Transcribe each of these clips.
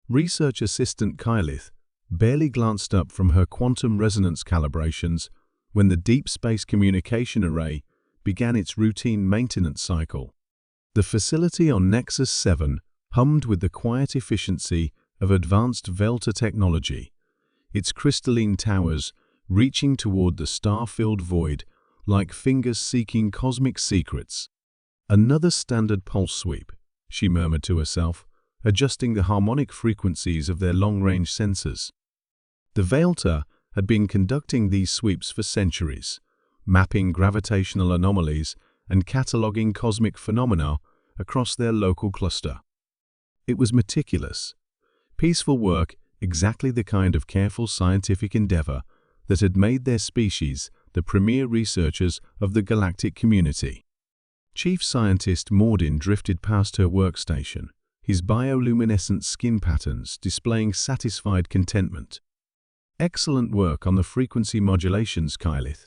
Research assistant Kylith barely glanced up from her quantum resonance calibrations when the Deep Space Communication Array began its routine maintenance cycle. The facility on Nexus 7 hummed with the quiet efficiency of advanced Velta technology, its crystalline towers reaching toward the star-filled void like fingers seeking cosmic secrets. "Another standard pulse sweep," she murmured to herself, adjusting the harmonic frequencies of their long-range sensors. The Velta had been conducting these sweeps for centuries, mapping gravitational anomalies and cataloging cosmic phenomena across their local cluster. It was meticulous, peaceful work, exactly the kind of careful scientific endeavor that had made their species the premier researchers of the galactic community. Chief Scientist Mordin drifted past her workstation, his bioluminescent skin patterns displaying satisfied contentment. "Excellent work on the frequency modulations, Kylith.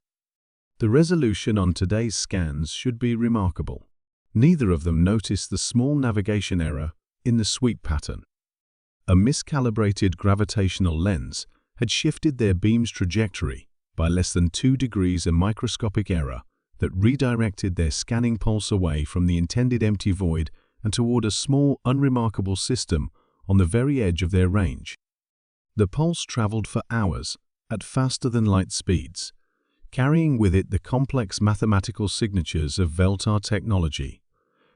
The resolution on today's scans should be remarkable." Neither of them noticed the small navigation error in the sweep pattern. A miscalibrated gravitational lens had shifted their beam's trajectory by less than 2 degrees, a microscopic error that redirected their scanning pulse away from the intended empty void and toward a small, unremarkable system on the very edge of their range. The pulse traveled for hours at faster-than-light speeds, carrying with it the complex mathematical signatures of Velta technology,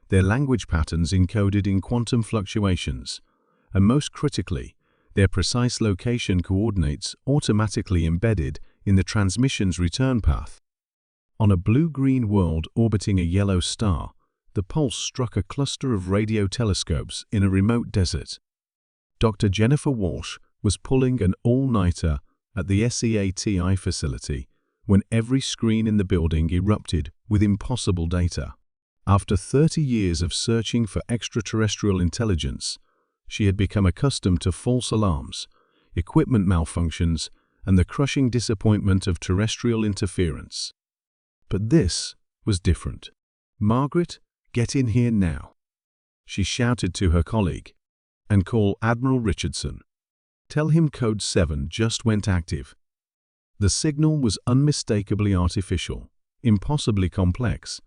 their language patterns encoded in quantum fluctuations, and most critically, their precise location coordinates automatically embedded in the transmission's return path. On a blue-green world orbiting a yellow star, the pulse struck a cluster of radio telescopes in a remote desert. Dr. Jennifer Walsh was pulling an all-nighter at the SEATI facility when every screen in the building erupted with impossible data. After 30 years of searching for extraterrestrial intelligence, she had become accustomed to false alarms, equipment malfunctions, and the crushing disappointment of terrestrial interference. But this was different. "Margaret, get in here now," she shouted to her colleague, "and call Admiral Richardson. Tell him Code 7 just went active." The signal was unmistakably artificial, impossibly complex,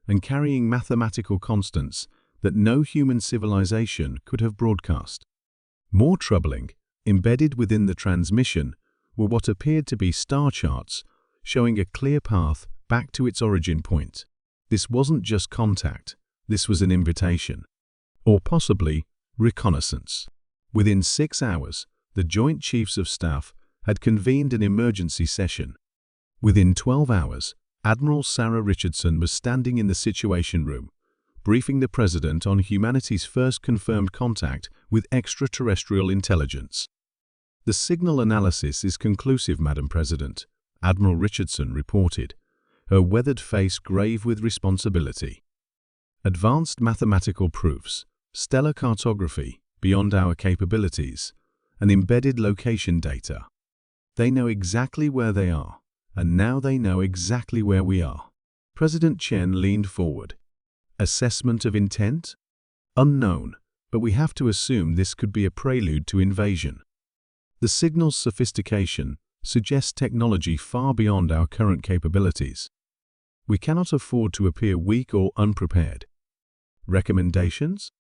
and carrying mathematical constants that no human civilization could have broadcast. More troubling, embedded within the transmission were what appeared to be star charts showing a clear path back to its origin point. This wasn't just contact, this was an invitation. Or possibly reconnaissance. Within 6 hours, the Joint Chiefs of Staff had convened an emergency session. Within 12 hours, Admiral Sarah Richardson was standing in the Situation Room, briefing the President on humanity's first confirmed contact with extraterrestrial intelligence. "The signal analysis is conclusive, Madam President," Admiral Richardson reported, her weathered face grave with responsibility. "Advanced mathematical proofs, stellar cartography beyond our capabilities, and embedded location data. They know exactly where they are, and now they know exactly where we are." President Chen leaned forward. "Assessment of intent? Unknown, but we have to assume this could be a prelude to invasion. The signal's sophistication suggests technology far beyond our current capabilities. We cannot afford to appear weak or unprepared." Recommendations?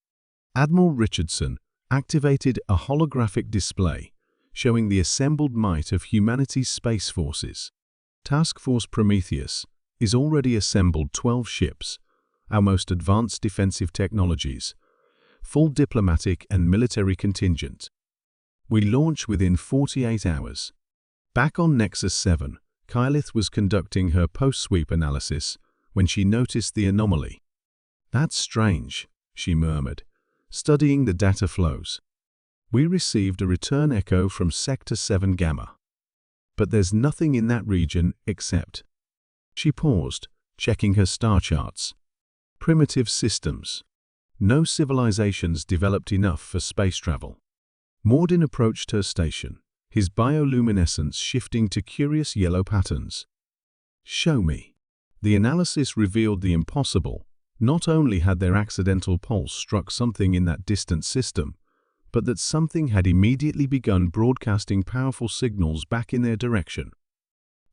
Admiral Richardson activated a holographic display showing the assembled might of humanity's space forces. Task Force Prometheus is already assembled 12 ships, our most advanced defensive technologies, full diplomatic and military contingent. We launch within 48 hours. Back on Nexus 7, Kylith was conducting her post-sweep analysis when she noticed the anomaly. "That's strange," she murmured, studying the data flows. "We received a return echo from Sector 7 Gamma. But there's nothing in that region except..." She paused, checking her star charts. "Primitive systems. No civilizations developed enough for space travel." Mordin approached her station, his bioluminescence shifting to curious yellow patterns. "Show me." The analysis revealed the impossible. Not only had their accidental pulse struck something in that distant system, but that something had immediately begun broadcasting powerful signals back in their direction.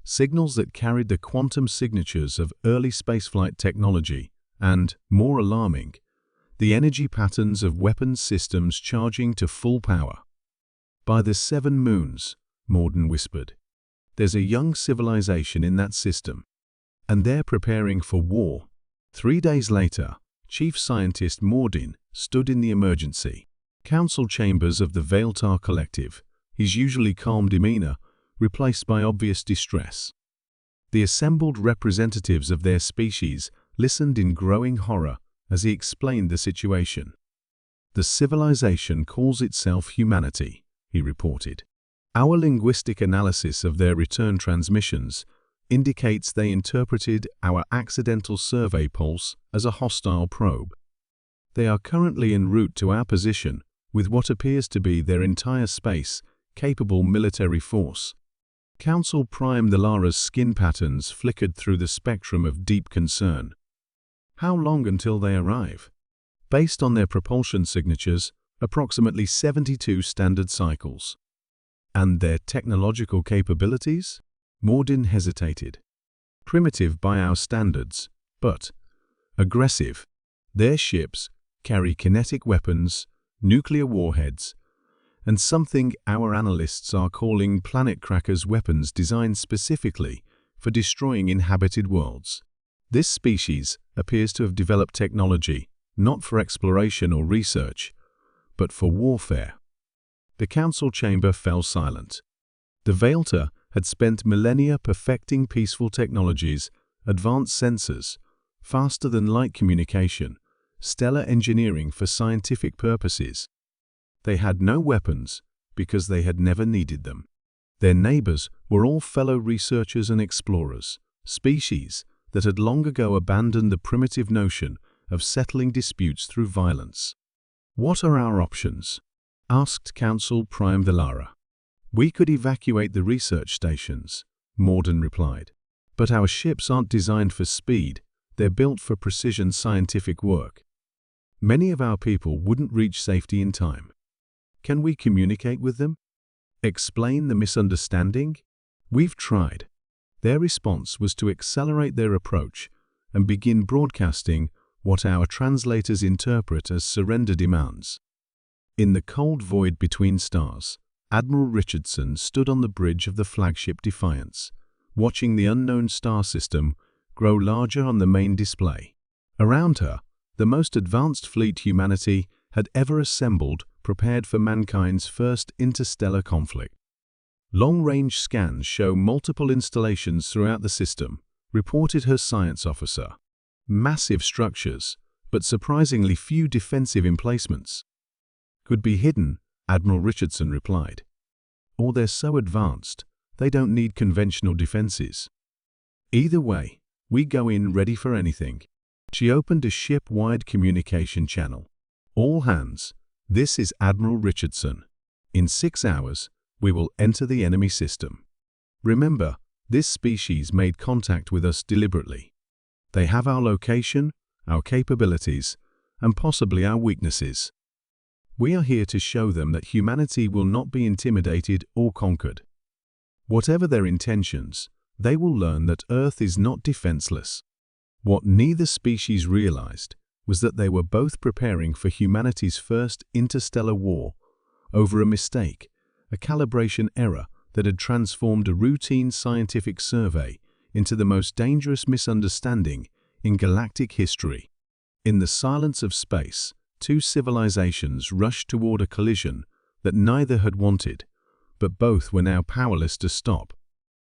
Signals that carried the quantum signatures of early spaceflight technology and, more alarming, the energy patterns of weapons systems charging to full power. "By the 7 moons," Morden whispered, "there's a young civilization in that system, and they're preparing for war." 3 days later, Chief Scientist Morden stood in the emergency council chambers of the Vailtar Collective, his usually calm demeanor replaced by obvious distress. The assembled representatives of their species listened in growing horror as he explained the situation. "The civilization calls itself humanity," he reported. "Our linguistic analysis of their return transmissions indicates they interpreted our accidental survey pulse as a hostile probe. They are currently en route to our position with what appears to be their entire space-capable military force." Council Prime Thalara's skin patterns flickered through the spectrum of deep concern. "How long until they arrive?" "Based on their propulsion signatures, approximately 72 standard cycles." "And their technological capabilities?" Morden hesitated. "Primitive by our standards, but aggressive. Their ships carry kinetic weapons, nuclear warheads, and something our analysts are calling planet crackers, weapons designed specifically for destroying inhabited worlds. This species appears to have developed technology not for exploration or research, but for warfare." The council chamber fell silent. The Vailtar had spent millennia perfecting peaceful technologies, advanced sensors, faster-than-light communication, stellar engineering for scientific purposes. They had no weapons because they had never needed them. Their neighbors were all fellow researchers and explorers, species that had long ago abandoned the primitive notion of settling disputes through violence. "What are our options?" asked Council Prime Thalara. "We could evacuate the research stations," Morden replied. "But our ships aren't designed for speed, they're built for precision scientific work. Many of our people wouldn't reach safety in time." "Can we communicate with them? Explain the misunderstanding?" "We've tried." Their response was to accelerate their approach and begin broadcasting what our translators interpret as surrender demands. In the cold void between stars, Admiral Richardson stood on the bridge of the flagship Defiance, watching the unknown star system grow larger on the main display. Around her, the most advanced fleet humanity had ever assembled, prepared for mankind's first interstellar conflict. "Long-range scans show multiple installations throughout the system," reported her science officer. "Massive structures, but surprisingly few defensive emplacements." "Could be hidden," Admiral Richardson replied. "Or they're so advanced, they don't need conventional defenses. Either way, we go in ready for anything." She opened a ship-wide communication channel. "All hands, this is Admiral Richardson. In 6 hours, we will enter the enemy system. Remember, this species made contact with us deliberately. They have our location, our capabilities, and possibly our weaknesses. We are here to show them that humanity will not be intimidated or conquered. Whatever their intentions, they will learn that Earth is not defenseless." What neither species realized was that they were both preparing for humanity's first interstellar war over a mistake, a calibration error that had transformed a routine scientific survey into the most dangerous misunderstanding in galactic history. In the silence of space, 2 civilizations rushed toward a collision that neither had wanted, but both were now powerless to stop.